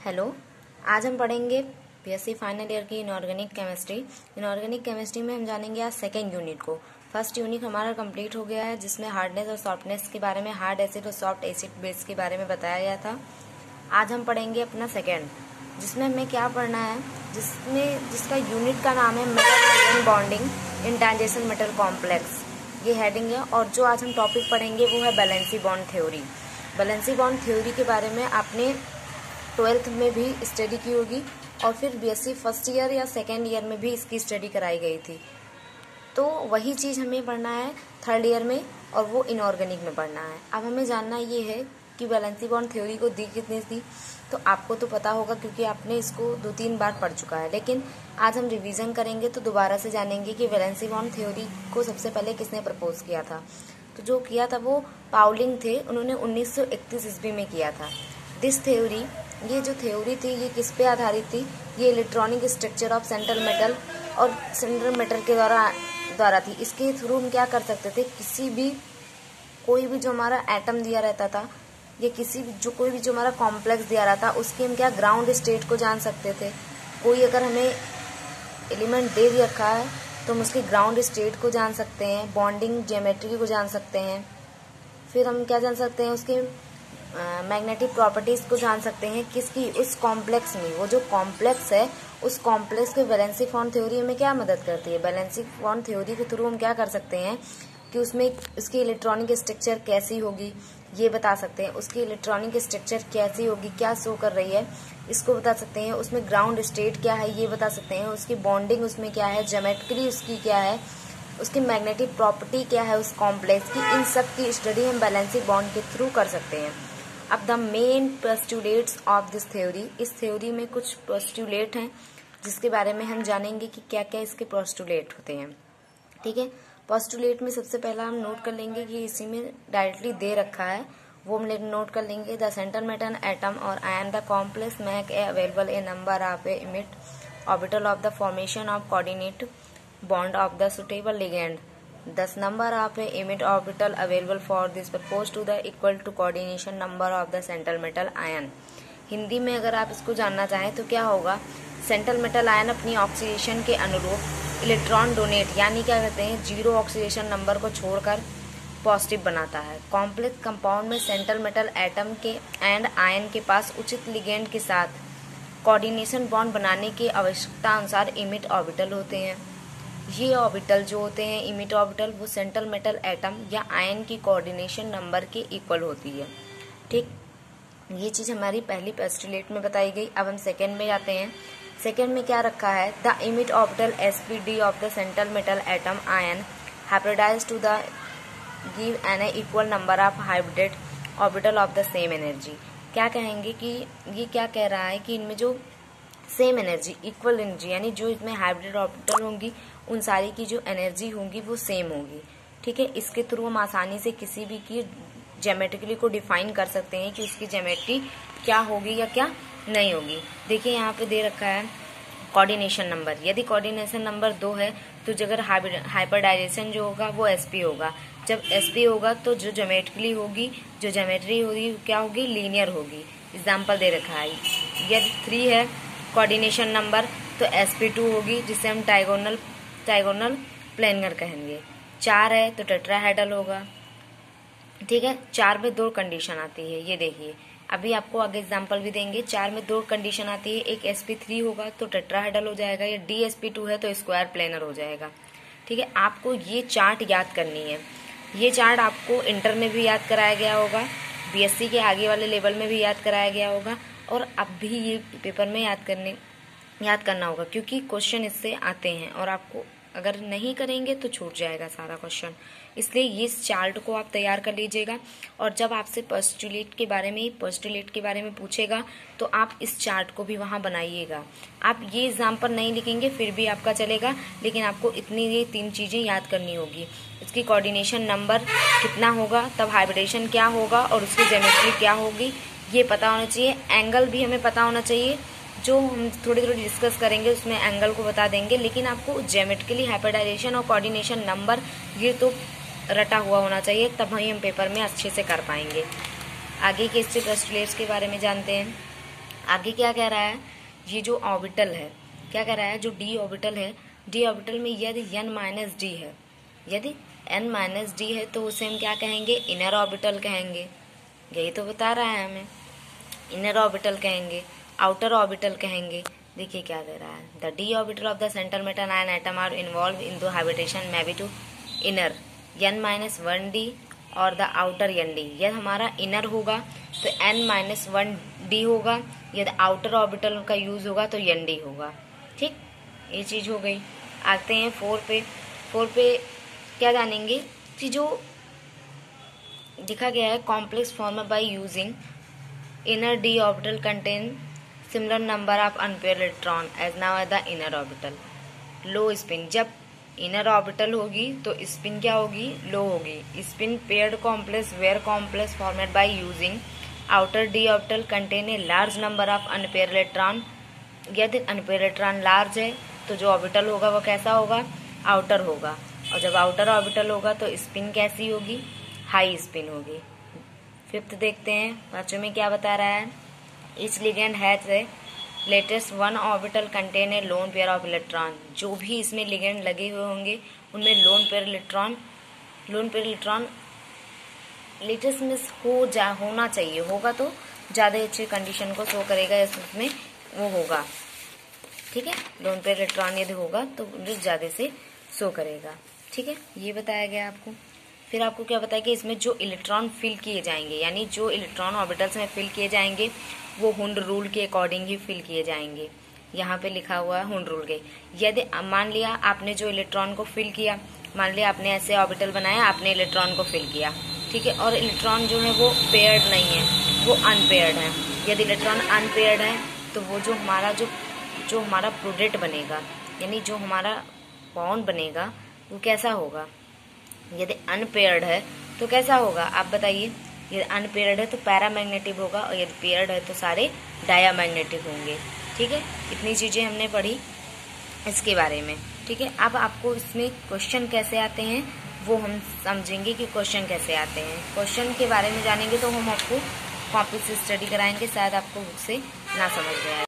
Hello. आज हम पढ़ेंगे बीएससी फाइनल ईयर की इनऑर्गेनिक केमिस्ट्री। इनऑर्गेनिक केमिस्ट्री में हम जानेंगे आज सेकेंड यूनिट को। फर्स्ट यूनिट हमारा कंप्लीट हो गया है, जिसमें हार्डनेस और सॉफ्टनेस के बारे में, हार्ड एसिड और सॉफ्ट एसिड बेस के बारे में बताया गया था। आज हम पढ़ेंगे अपना सेकेंड, जिसमें हमें क्या पढ़ना है, जिसका यूनिट का नाम है metal bonding in transition metal complex. ये हेडिंग है। और जो आज हम टॉपिक पढ़ेंगे वो है valency bond theory. Valency bond theory के बारे में आपने 12th में भी स्टडी की होगी और फिर बीएससी फर्स्ट ईयर या सेकेंड ईयर में भी इसकी स्टडी कराई गई थी। तो वही चीज़ हमें पढ़ना है थर्ड ईयर में, और वो इनऑर्गेनिक में पढ़ना है। अब हमें जानना ये है कि वैलेंसी बॉन्ड थ्योरी को दी कितनी थी। तो आपको तो पता होगा क्योंकि आपने इसको 2-3 बार पढ़ चुका है, लेकिन आज हम रिवीजन करेंगे तो दोबारा से जानेंगे कि वैलेंसी बॉन्ड थ्योरी को सबसे पहले किसने प्रपोज किया था। तो जो किया था वो पाउलिंग थे, उन्होंने 1931 ईस्वी में किया था। दिस थ्योरी, ये जो थ्योरी थी ये किस पे आधारित थी, ये electronic structure of central metal और सेंट्रल मेटल के द्वारा थी। इसके थ्रू हम क्या कर सकते थे, कोई भी जो हमारा एटम दिया रहता था या कोई भी जो हमारा कॉम्प्लेक्स दिया रहा था, उसके हम क्या ग्राउंड स्टेट को जान सकते थे। कोई अगर हमें एलिमेंट दे दिया रखा है तो हम उसके ग्राउंड स्टेट को जान सकते हैं, बॉन्डिंग ज्योमेट्री को जान सकते हैं। फिर हम क्या जान सकते हैं, उसके मैग्नेटिक प्रॉपर्टीज को जान सकते हैं। किसकी, उस कॉम्प्लेक्स में, वो जो कॉम्प्लेक्स है उस कॉम्प्लेक्स के वैलेंसी बॉन्ड थ्योरी में क्या मदद करती है। वैलेंसी बॉन्ड थ्योरी के थ्रू हम क्या कर सकते हैं कि उसमें उसकी इलेक्ट्रॉनिक स्ट्रक्चर कैसी होगी ये बता सकते हैं। उसकी इलेक्ट्रॉनिक स्ट्रक्चर कैसी होगी, क्या शो कर रही है, इसको बता सकते हैं। उसमें ग्राउंड स्टेट क्या है ये बता सकते हैं। उसकी बॉन्डिंग उसमें क्या है, ज्योमेट्री उसकी क्या है, उसकी मैग्नेटिक प्रॉपर्टी क्या है उस कॉम्प्लेक्स की, इन सब की स्टडी हम वैलेंसी बॉन्ड के थ्रू कर सकते हैं। अब the main postulates of this theory, इस थ्योरी में कुछ पोस्टुलेट हैं जिसके बारे में हम जानेंगे कि क्या क्या इसके पोस्टुलेट होते हैं। ठीक है, पोस्टुलेट में सबसे पहला हम नोट कर लेंगे कि इसी में डायरेक्टली दे रखा है, वो हम नोट कर लेंगे। द सेंट्रल मेटल एटम और ion the complex make a available A number of A emit orbital of the formation of coordinate bond of the suitable ligand. Thus number of a imid orbital available for this purpose to the equal to coordination number of the central metal ion। Hindi में अगर आप इसको जानना चाहें तो क्या होगा, central metal ion अपनी ऑक्सीडेशन के अनुरूप इलेक्ट्रॉन डोनेट, यानी क्या कहते हैं, 0 ऑक्सीडेशन नंबर को छोड़कर पॉजिटिव बनाता है। कॉम्प्लेक्स कंपाउंड में सेंट्रल मेटल एटम के एंड आयन के पास उचित लिगेंड के साथ कोऑर्डिनेशन बॉन्ड बनाने की आवश्यकता अनुसार इमिट ऑर्बिटल होते हैं। ये ऑर्बिटल जो होते हैं इमिट ऑर्बिटल, वो सेंट्रल मेटल एटम या आयन की कोऑर्डिनेशन नंबर के इक्वल होती है। ठीक, ये चीज हमारी पहली पोस्टुलेट में बताई गई। अब हम सेकंड में जाते हैं। सेकंड में क्या रखा है, the emit orbital sp_d of the central metal atom ion hybridize to the give an equal number of hybrid orbital of the same energy. क्या कहेंगे कि ये क्या कह रहा है कि इनमें जो सेम एनर्जी, इक्वल एनर्जी, यानी जो इसमें हाइब्रिड ऑर्बिटल होंगी उन सारी की जो एनर्जी होंगी वो सेम होगी। ठीक है, इसके थ्रू हम आसानी से किसी भी की ज्योमेट्रिकली को डिफाइन कर सकते हैं कि उसकी ज्योमेट्री क्या होगी या क्या नहीं होगी। देखिए यहाँ पे दे रखा है कोऑर्डिनेशन नंबर। यदि कोऑर्डिनेशन नंबर 2 है तो अगर हाइब्रिडाइजेशन जो होगा वो sp होगा। जब sp होगा तो जो ज्योमेट्रिकली होगी, जो ज्योमेट्री होगी क्या होगी, लीनियर होगी। एग्जाम्पल दे रखा है। यदि 3 है कोऑर्डिनेशन नंबर तो sp2 होगी, जिसे हम टाइगोनल प्लेनर कहेंगे। 4 है तो टेट्राहेड्रल होगा। ठीक है, 4 में 2 कंडीशन आती है, ये देखिए अभी आपको आगे एग्जांपल भी देंगे। 4 में 2 कंडीशन आती है, एक sp3 होगा तो टेट्राहेड्रल हो जाएगा, या dsp2 है तो स्क्वायर प्लेनर हो जाएगा। ठीक है, आपको ये चार्ट याद करनी है। ये चार्ट आपको इंटर में भी याद कराया गया होगा, बीएससी के आगे वाले लेवल में भी याद कराया गया होगा, और अब भी ये पेपर में याद करना होगा, क्योंकि क्वेश्चन इससे आते हैं और आपको अगर नहीं करेंगे तो छूट जाएगा सारा क्वेश्चन। इसलिए इस चार्ट को आप तैयार कर लीजिएगा, और जब आपसे पोस्टुलेट के बारे में पूछेगा तो आप इस चार्ट को भी वहां बनाइएगा। आप ये एग्जाम पर नहीं लिखेंगे फिर भी आपका चलेगा, लेकिन आपको इतनी ये 3 चीजें याद करनी होगी। इसकी कोऑर्डिनेशन नंबर कितना होगा, तब हाइब्रिडेशन क्या होगा और उसकी ज्योमेट्री क्या होगी ये पता होना चाहिए। एंगल भी हमें पता होना चाहिए, जो हम थोड़ी डिस्कस करेंगे उसमें एंगल को बता देंगे, लेकिन आपको ज्योमेट्रिकली हाइब्रिडाइजेशन और कोऑर्डिनेशन नंबर ये तो रटा हुआ होना चाहिए, तब ही हम पेपर में अच्छे से कर पाएंगे। आगे के इससे पोस्टुलेट्स के बारे में जानते हैं। आगे क्या कह रहा है, ये जो ऑर्बिटल है क्या कह रहा है, जो डी ऑर्बिटल है, डी ऑर्बिटल में यदि n माइनस डी है, यदि n माइनस डी है तो उसे हम क्या कहेंगे, इनर ऑर्बिटल कहेंगे। यही तो बता रहा है हमें, इनर ऑर्बिटल कहेंगे, आउटर ऑर्बिटल कहेंगे। देखिए क्या दे रहा है, the d orbital of the central metal ion atom are involve in the habitation may be two inner n minus one d और द आउटर एन डी। यदि हमारा इनर होगा तो n माइनस वन डी होगा, यदि outer orbital का use होगा तो एन डी होगा। ठीक, ये चीज हो गई। आते हैं 4 पे। 4 पे क्या जानेंगे कि जो लिखा गया है, complex form by using inner d orbital contain similar number of unpaired electron as now at the inner orbital. Low spin, जब इनर ऑर्बिटल होगी तो स्पिन क्या होगी, लो होगी। Spin paired complex where complex formed by using outer d orbital contain a large number of unpaired electron. यदि unpaired electron large है तो जो ऑर्बिटल होगा वो कैसा होगा, आउटर होगा। और जब आउटर ऑर्बिटल होगा तो स्पिन कैसी होगी, हाई स्पिन होगी। 5th देखते हैं, 5वें में क्या बता रहा है, each ligand has a latest one orbital contain A lone pair of electron. जो भी इसमें लिगेंड लगे हुए होंगे उनमें लोन पेयर इलेक्ट्रॉन लेटेस्ट में होना चाहिए, होगा तो ज़्यादा अच्छे कंडीशन को शो करेगा, इसमें वो होगा। ठीक है, लोन पेयर इलेक्ट्रॉन यदि होगा तो ज़्यादा से शो करेगा। ठीक है, ये बताया गया आपको। फिर आपको क्या बताया कि इसमें जो इलेक्ट्रॉन फिल किए जाएंगे, यानी जो इलेक्ट्रॉन ऑर्बिटल्स में फिल किए जाएंगे वो हुंड रूल के अकॉर्डिंग ही फिल किए जाएंगे। यहाँ पे लिखा हुआ है हुंड रूल के। यदि मान लिया आपने जो इलेक्ट्रॉन को फिल किया, मान लिया आपने ऐसे ऑर्बिटल बनाया, आपने इलेक्ट्रॉन को फिल किया, ठीक है, और इलेक्ट्रॉन जो है वो पेयर्ड नहीं है, वो अनपेयर्ड है। यदि इलेक्ट्रॉन अनपेयर्ड है तो वो जो हमारा प्रोडक्ट बनेगा, यानी जो हमारा बॉन्ड बनेगा वो कैसा होगा। यदि अनपेयर्ड है तो कैसा होगा, आप बताइए। यदि अनपेयर्ड है तो पैरामैग्नेटिक होगा, और यदि पेयर्ड है तो सारे डायामैग्नेटिक होंगे। ठीक है, इतनी चीज़ें हमने पढ़ी इसके बारे में। ठीक है, अब आपको इसमें क्वेश्चन कैसे आते हैं वो हम समझेंगे कि क्वेश्चन कैसे आते हैं। क्वेश्चन के बारे में जानेंगे तो हम आपको कॉपी से स्टडी कराएंगे, शायद आपको बुक से ना समझ में आए।